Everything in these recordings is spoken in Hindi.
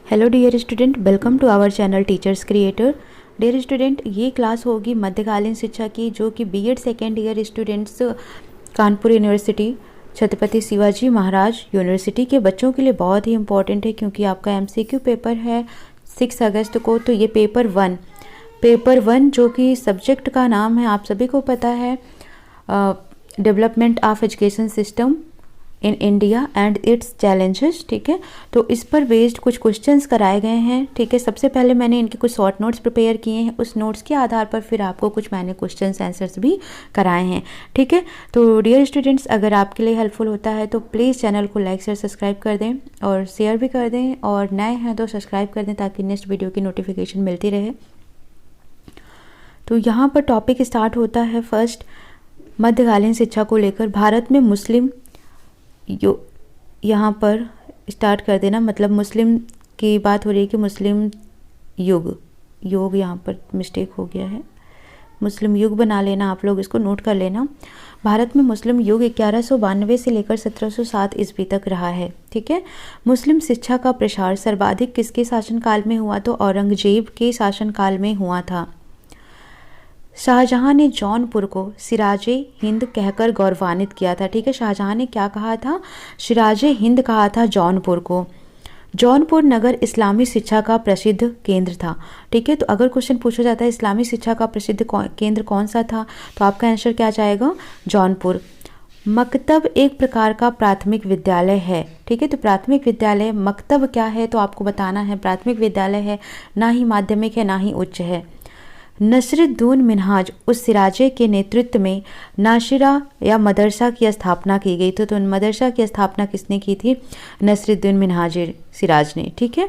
Hello dear student, welcome to our channel teachers creator. Dear student, ये क्लास होगी मध्यकालीन शिक्षा की, जो कि BEd second year students Kanpur university, Chhatrapati Shivaji Maharaj university के बच्चों के लिए बहुत ही इंपॉर्टेंट है, क्योंकि आपका एमसीक्यू पेपर है 6 अगस्त को। तो ये पेपर वन जो कि सब्जेक्ट का नाम है, आप सभी को पता है, development of education system in India and it's challenges. ठीक है, तो इस पर बेस्ड कुछ क्वेश्चंस कराए गए हैं। ठीक है, सबसे पहले मैंने इनके कुछ शॉर्ट नोट्स प्रिपेयर किए हैं, उस नोट्स के आधार पर फिर आपको कुछ मैंने क्वेश्चंस आंसर्स भी कराए हैं। ठीक है, तो डियर स्टूडेंट्स, अगर आपके लिए हेल्पफुल होता है तो प्लीज़ चैनल को लाइक शेयर सब्सक्राइब कर दें और शेयर भी कर दें, और नए हैं तो सब्सक्राइब कर दें ताकि नेक्स्ट वीडियो की नोटिफिकेशन मिलती रहे। तो यहाँ पर टॉपिक स्टार्ट होता है फर्स्ट, मध्यकालीन शिक्षा को लेकर भारत में मुस्लिम यहाँ पर स्टार्ट कर देना, मतलब मुस्लिम की बात हो रही है कि मुस्लिम योग यहाँ पर मिस्टेक हो गया है, मुस्लिम युग बना लेना, आप लोग इसको नोट कर लेना। भारत में मुस्लिम युग 1192 से लेकर 1707 ईस्वी तक रहा है। ठीक है, मुस्लिम शिक्षा का प्रसार सर्वाधिक किसके शासनकाल में हुआ? तो औरंगजेब के शासनकाल में हुआ था। शाहजहां ने जौनपुर को सिराजे हिंद कहकर गौरवान्वित किया था। ठीक है, शाहजहां ने क्या कहा था? सिराजे हिंद कहा था जौनपुर को। जौनपुर नगर इस्लामी शिक्षा का प्रसिद्ध केंद्र था। ठीक है, तो अगर क्वेश्चन पूछा जाता है इस्लामी शिक्षा का प्रसिद्ध केंद्र कौन सा था, तो आपका आंसर क्या जाएगा? जौनपुर। मकतब एक प्रकार का प्राथमिक विद्यालय है। ठीक है, तो प्राथमिक विद्यालय, मकतब क्या है तो आपको बताना है, प्राथमिक विद्यालय है, ना ही माध्यमिक है ना ही उच्च है। नसरुद्दीन मिन्हाज उस सिराजे के नेतृत्व में नाशिरा या मदरसा की स्थापना की गई। तो मदरसा की स्थापना किसने की थी? नसरुद्दीन मिन्हाज सिराज ने। ठीक है,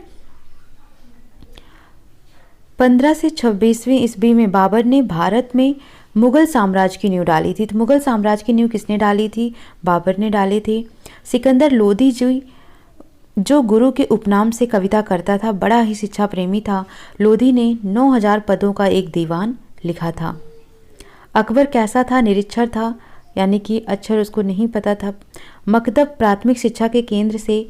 15 से 26वीं ईस्वी में बाबर ने भारत में मुगल साम्राज्य की नींव डाली थी। तो मुगल साम्राज्य की नींव किसने डाली थी? बाबर ने डाली थी। सिकंदर लोदी जी जो गुरु के उपनाम से कविता करता था, बड़ा ही शिक्षा प्रेमी था। लोधी ने 9000 पदों का एक दीवान लिखा था। अकबर कैसा था? निरक्षर था, यानी कि अक्षर उसको नहीं पता था। मकतब प्राथमिक शिक्षा के केंद्र से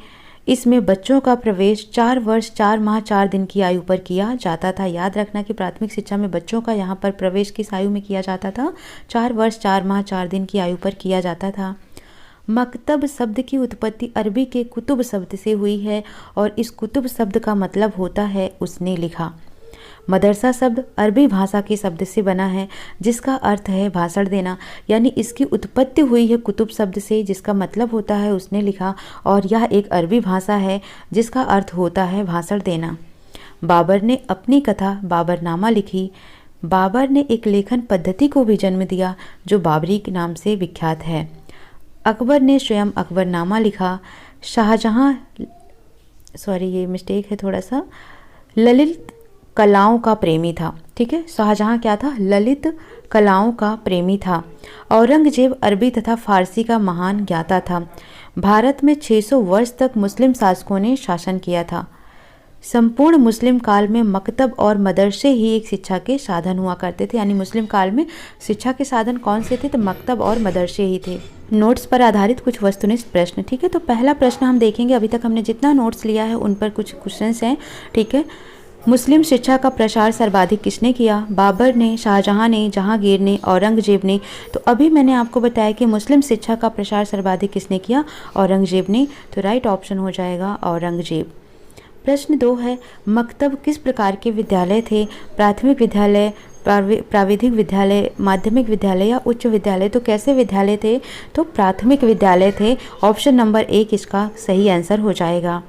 इसमें बच्चों का प्रवेश 4 वर्ष 4 माह 4 दिन की आयु पर किया जाता था। याद रखना कि प्राथमिक शिक्षा में बच्चों का यहाँ पर प्रवेश किस आयु में किया जाता था? 4 वर्ष 4 माह 4 दिन की आयु पर किया जाता था। मकतब शब्द की उत्पत्ति अरबी के कुतुब शब्द से हुई है, और इस कुतुब शब्द का मतलब होता है उसने लिखा। मदरसा शब्द अरबी भाषा के शब्द से बना है, जिसका अर्थ है भाषण देना, यानी इसकी उत्पत्ति हुई है कुतुब शब्द से, जिसका मतलब होता है उसने लिखा, और यह एक अरबी भाषा है जिसका अर्थ होता है भाषण देना। बाबर ने अपनी कथा बाबरनामा लिखी। बाबर ने एक लेखन पद्धति को भी जन्म दिया जो बाबरी के नाम से विख्यात है। अकबर ने स्वयं अकबरनामा लिखा। शाहजहां, ये मिस्टेक है थोड़ा सा, ललित कलाओं का प्रेमी था। ठीक है, शाहजहां क्या था? ललित कलाओं का प्रेमी था। औरंगजेब अरबी तथा फारसी का महान ज्ञाता था। भारत में 600 वर्ष तक मुस्लिम शासकों ने शासन किया था। संपूर्ण मुस्लिम काल में मकतब और मदरसे ही एक शिक्षा के साधन हुआ करते थे, यानी मुस्लिम काल में शिक्षा के साधन कौन से थे? तो मकतब और मदरसे ही थे। नोट्स पर आधारित कुछ वस्तुनिष्ठ प्रश्न। ठीक है, तो पहला प्रश्न हम देखेंगे, अभी तक हमने जितना नोट्स लिया है उन पर कुछ क्वेश्चंस हैं। ठीक है, मुस्लिम शिक्षा का प्रसार सर्वाधिक किसने किया? बाबर ने, शाहजहां ने, जहांगीर ने, औरंगजेब ने। तो अभी मैंने आपको बताया कि मुस्लिम शिक्षा का प्रसार सर्वाधिक किसने किया? औरंगजेब ने। तो राइट ऑप्शन हो जाएगा औरंगजेब। प्रश्न 2 है, मकतब किस प्रकार के विद्यालय थे? प्राथमिक विद्यालय, प्राविधिक विद्यालय, माध्यमिक विद्यालय या उच्च विद्यालय? तो कैसे विद्यालय थे? तो प्राथमिक विद्यालय थे। ऑप्शन नंबर 1 इसका सही आंसर हो जाएगा।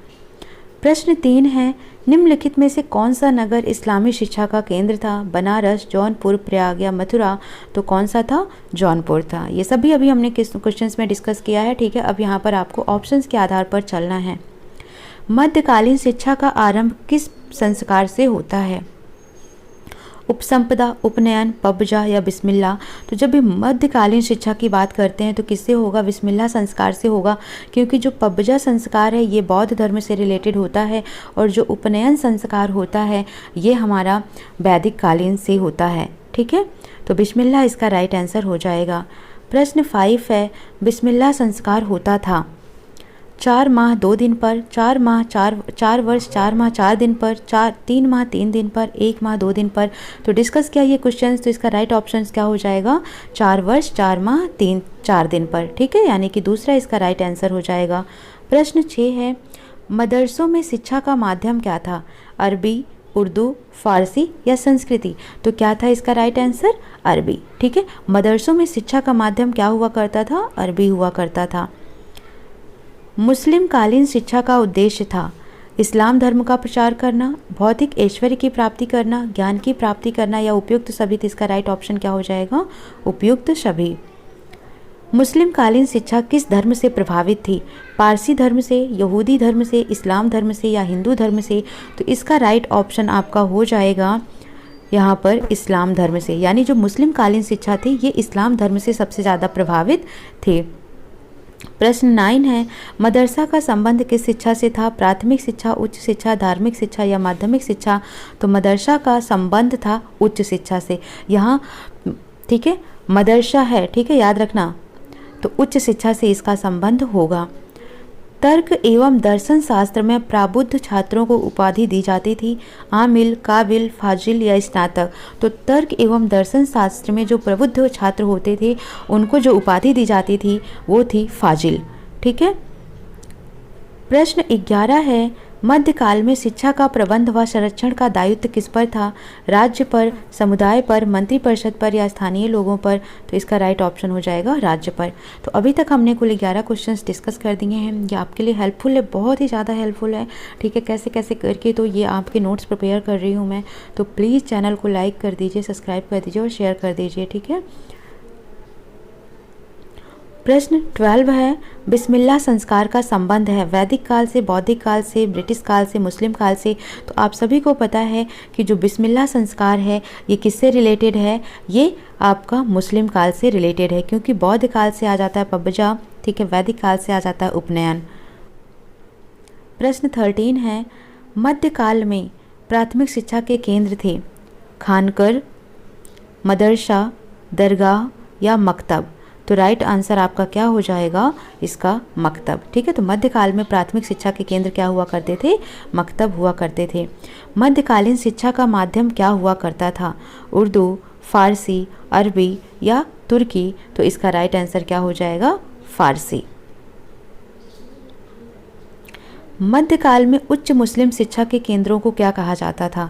प्रश्न 3 है, निम्नलिखित में से कौन सा नगर इस्लामी शिक्षा का केंद्र था? बनारस, जौनपुर, प्रयाग या मथुरा? तो कौन सा था? जौनपुर था। ये सभी अभी हमने क्वेश्चंस में डिस्कस किया है। ठीक है, अब यहाँ पर आपको ऑप्शंस के आधार पर चलना है। मध्यकालीन शिक्षा का आरंभ किस संस्कार से होता है? उपसंपदा, उपनयन, पबजा या बिस्मिल्लाह? तो जब भी मध्यकालीन शिक्षा की बात करते हैं तो किससे होगा? बिस्मिल्लाह संस्कार से होगा, क्योंकि जो पबजा संस्कार है ये बौद्ध धर्म से रिलेटेड होता है, और जो उपनयन संस्कार होता है ये हमारा वैदिक कालीन से होता है। ठीक है, तो बिस्मिल्लाह इसका राइट आंसर हो जाएगा। प्रश्न 5 है, बिस्मिल्लाह संस्कार होता था 4 माह 2 दिन पर, 4 वर्ष 4 माह 4 दिन पर, 3 माह 3 दिन पर, 1 माह 2 दिन पर। तो डिस्कस किया ये क्वेश्चन, तो इसका राइट ऑप्शन क्या हो जाएगा? 4 वर्ष 4 माह 4 दिन पर। ठीक है, यानी कि दूसरा इसका राइट आंसर हो जाएगा। प्रश्न 6 है, मदरसों में शिक्षा का माध्यम क्या था? अरबी, उर्दू, फारसी या संस्कृति? तो क्या था इसका राइट आंसर? अरबी। ठीक है, मदरसों में शिक्षा का माध्यम क्या हुआ करता था? अरबी हुआ करता था। मुस्लिम कालीन शिक्षा का उद्देश्य था इस्लाम धर्म का प्रचार करना, भौतिक ऐश्वर्य की प्राप्ति करना, ज्ञान की प्राप्ति करना या उपयुक्त सभी। तो इसका राइट ऑप्शन क्या हो जाएगा? उपयुक्त सभी। मुस्लिम कालीन शिक्षा किस धर्म से प्रभावित थी? पारसी धर्म से, यहूदी धर्म से, इस्लाम धर्म से या हिंदू धर्म से? तो इसका राइट ऑप्शन आपका हो जाएगा यहाँ पर इस्लाम धर्म से, यानी जो मुस्लिम कालीन शिक्षा थी ये इस्लाम धर्म से सबसे ज़्यादा प्रभावित थे। प्रश्न 9 है, मदरसा का संबंध किस शिक्षा से था? प्राथमिक शिक्षा, उच्च शिक्षा, धार्मिक शिक्षा या माध्यमिक शिक्षा? तो मदरसा का संबंध था उच्च शिक्षा से। यहाँ ठीक है, मदरसा है, ठीक है, याद रखना, तो उच्च शिक्षा से इसका संबंध होगा। तर्क एवं दर्शन शास्त्र में प्राबुद्ध छात्रों को उपाधि दी जाती थी, आमिल, काबिल, फाजिल या स्नातक? तो तर्क एवं दर्शन शास्त्र में जो प्रबुद्ध छात्र होते थे उनको जो उपाधि दी जाती थी वो थी फाजिल। ठीक है। प्रश्न 11 है, मध्यकाल में शिक्षा का प्रबंध व संरक्षण का दायित्व किस पर था? राज्य पर, समुदाय पर, मंत्रिपरिषद पर या स्थानीय लोगों पर? तो इसका राइट ऑप्शन हो जाएगा राज्य पर। तो अभी तक हमने कुल 11 क्वेश्चंस डिस्कस कर दिए हैं। ये आपके लिए हेल्पफुल है, बहुत ही ज़्यादा हेल्पफुल है। ठीक है, कैसे कैसे करके तो ये आपके नोट्स प्रिपेयर कर रही हूँ मैं। तो प्लीज़ चैनल को लाइक कर दीजिए, सब्सक्राइब कर दीजिए और शेयर कर दीजिए। ठीक है। प्रश्न 12 है, बिस्मिल्लाह संस्कार का संबंध है वैदिक काल से, बौद्धिक काल से, ब्रिटिश काल से, मुस्लिम काल से? तो आप सभी को पता है कि जो बिस्मिल्लाह संस्कार है ये किससे रिलेटेड है? ये आपका मुस्लिम काल से रिलेटेड है, क्योंकि बौद्ध काल से आ जाता है पबजा, ठीक है, वैदिक काल से आ जाता है उपनयन। प्रश्न 13 है, मध्यकाल में प्राथमिक शिक्षा के केंद्र थे खानकर, मदरसा, दरगाह या मकतब? तो राइट आंसर आपका क्या हो जाएगा? इसका मकतब। ठीक है, तो मध्यकाल में प्राथमिक शिक्षा के केंद्र क्या हुआ करते थे? मकतब हुआ करते थे। मध्यकालीन शिक्षा का माध्यम क्या हुआ करता था? उर्दू, फारसी, अरबी या तुर्की? तो इसका राइट आंसर क्या हो जाएगा? फारसी। मध्यकाल में उच्च मुस्लिम शिक्षा के केंद्रों को क्या कहा जाता था?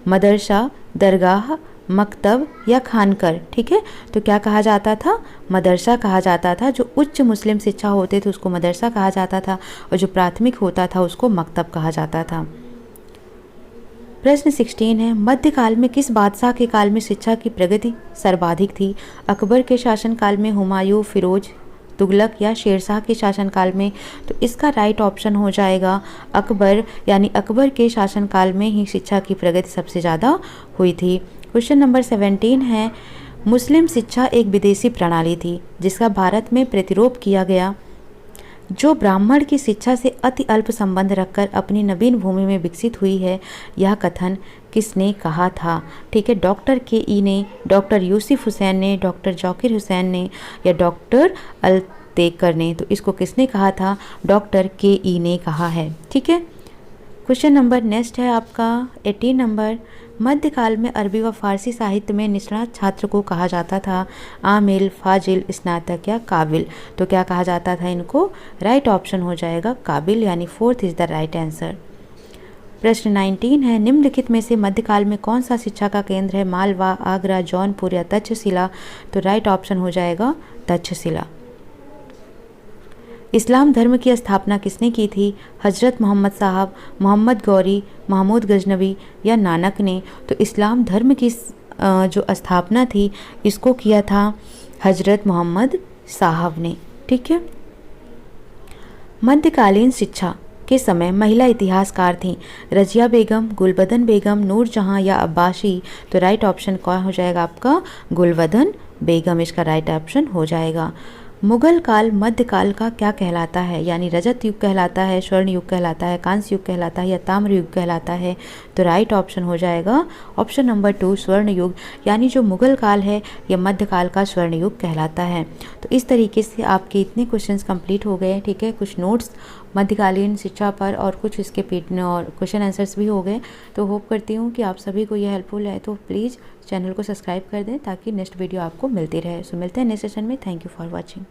मदरसा, दरगाह, मकतब या खानकर? ठीक है, तो क्या कहा जाता था? मदरसा कहा जाता था। जो उच्च मुस्लिम शिक्षा होते थे उसको मदरसा कहा जाता था और जो प्राथमिक होता था उसको मकतब कहा जाता था। प्रश्न 16 है, मध्यकाल में किस बादशाह के काल में शिक्षा की प्रगति सर्वाधिक थी? अकबर के शासनकाल में, हुमायूं, फिरोज, तुगलक या शेरशाह के शासनकाल में? तो इसका राइट ऑप्शन हो जाएगा अकबर, यानी अकबर के शासनकाल में ही शिक्षा की प्रगति सबसे ज़्यादा हुई थी। क्वेश्चन नंबर 17 है, मुस्लिम शिक्षा एक विदेशी प्रणाली थी जिसका भारत में प्रतिरोध किया गया, जो ब्राह्मण की शिक्षा से अति अल्प संबंध रखकर अपनी नवीन भूमि में विकसित हुई है। यह कथन किसने कहा था? ठीक है, डॉक्टर के.ई. ने, डॉक्टर यूसुफ हुसैन ने, डॉक्टर जाकिर हुसैन ने या डॉक्टर अलतेकर ने? तो इसको किसने कहा था? डॉक्टर के.ई. ने कहा है। ठीक है। क्वेश्चन नंबर नेक्स्ट है आपका 18 नंबर, मध्यकाल में अरबी व फारसी साहित्य में निष्णात छात्र को कहा जाता था आमिल, फाजिल, स्नातक या काबिल? तो क्या कहा जाता था इनको? राइट ऑप्शन हो जाएगा काबिल, यानी 4th is the right answer. प्रश्न 19 है, निम्नलिखित में से मध्यकाल में कौन सा शिक्षा का केंद्र है? मालवा, आगरा, जौनपुर या तक्षशिला? तो राइट ऑप्शन हो जाएगा तक्षशिला। इस्लाम धर्म की स्थापना किसने की थी? हजरत मोहम्मद साहब, मोहम्मद गौरी, महमूद गजनवी या नानक ने? तो इस्लाम धर्म की जो स्थापना थी इसको किया था हजरत मोहम्मद साहब ने। ठीक है। मध्यकालीन शिक्षा के समय महिला इतिहासकार थीं रजिया बेगम, गुलबदन बेगम, नूरजहां या अब्बासी? तो राइट ऑप्शन क्या हो जाएगा आपका? गुलबदन बेगम इसका राइट ऑप्शन हो जाएगा। मुगल काल मध्यकाल का क्या कहलाता है? यानी रजत युग कहलाता है, स्वर्ण युग कहलाता है, कांस्य युग कहलाता है या ताम्र युग कहलाता है? तो राइट ऑप्शन हो जाएगा ऑप्शन नंबर 2 स्वर्ण युग, यानी जो मुगल काल है यह मध्यकाल का स्वर्ण युग कहलाता है। तो इस तरीके से आपके इतने क्वेश्चंस कंप्लीट हो गए। ठीक है, कुछ नोट्स मध्यकालीन शिक्षा पर और कुछ इसके पेटने और क्वेश्चन आंसर्स भी हो गए। तो होप करती हूँ कि आप सभी को ये हेल्पफुल है, तो प्लीज़ चैनल को सब्सक्राइब कर दें ताकि नेक्स्ट वीडियो आपको मिलती रहे। सो मिलते हैं नेक्स्ट सेशन में। Thank you for watching.